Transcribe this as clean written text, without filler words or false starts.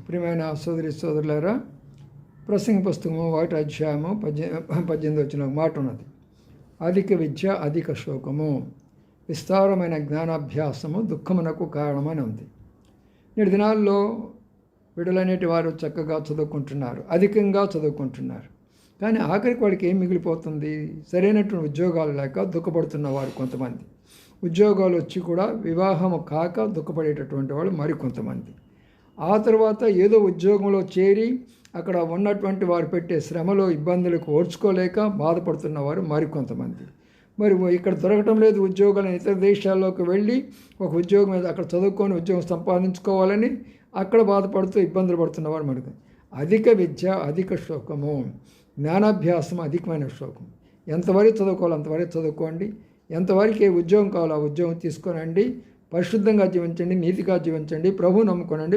ప్రియమైన సోదరులారా, ప్రసంగి పుస్తకము 1వ అధ్యాయము 18 వచ్చిన మాట ఉన్నది. అధిక విద్య అధిక శోకము, విస్తారమైన జ్ఞానాభ్యాసము దుఃఖమునకు కారణమని ఉంది. నేటి దినాల్లో విడులనేటి వారు చక్కగా చదువుకుంటున్నారు, అధికంగా చదువుకుంటున్నారు. కానీ ఆఖరికి వాడికి ఏం మిగిలిపోతుంది? సరైనటువంటి ఉద్యోగాలు లేక దుఃఖపడుతున్న వారు కొంతమంది, ఉద్యోగాలు వచ్చి కూడా వివాహము కాక దుఃఖపడేటటువంటి వాళ్ళు మరికొంతమంది. ఆ తర్వాత ఏదో ఉద్యోగంలో చేరి అక్కడ ఉన్నటువంటి వారు పెట్టే శ్రమలో ఇబ్బందులకు ఓర్చుకోలేక బాధపడుతున్న వారు మరికొంతమంది. మరి ఇక్కడ దొరకటం లేదు ఉద్యోగాలు, ఇతర దేశాల్లోకి వెళ్ళి ఒక ఉద్యోగం మీద అక్కడ చదువుకొని ఉద్యోగం సంపాదించుకోవాలని అక్కడ బాధపడుతూ ఇబ్బందులు పడుతున్నవారు మనకు. అధిక విద్య అధిక శోకము, జ్ఞానాభ్యాసం అధికమైన శోకం. ఎంతవరకు చదువుకోవాలి అంతవరకు చదువుకోండి, ఎంతవరకు ఉద్యోగం కావాలో ఆ ఉద్యోగం తీసుకోనండి, పరిశుద్ధంగా జీవించండి, నీతిగా జీవించండి, ప్రభువు నమ్ముకోనండి,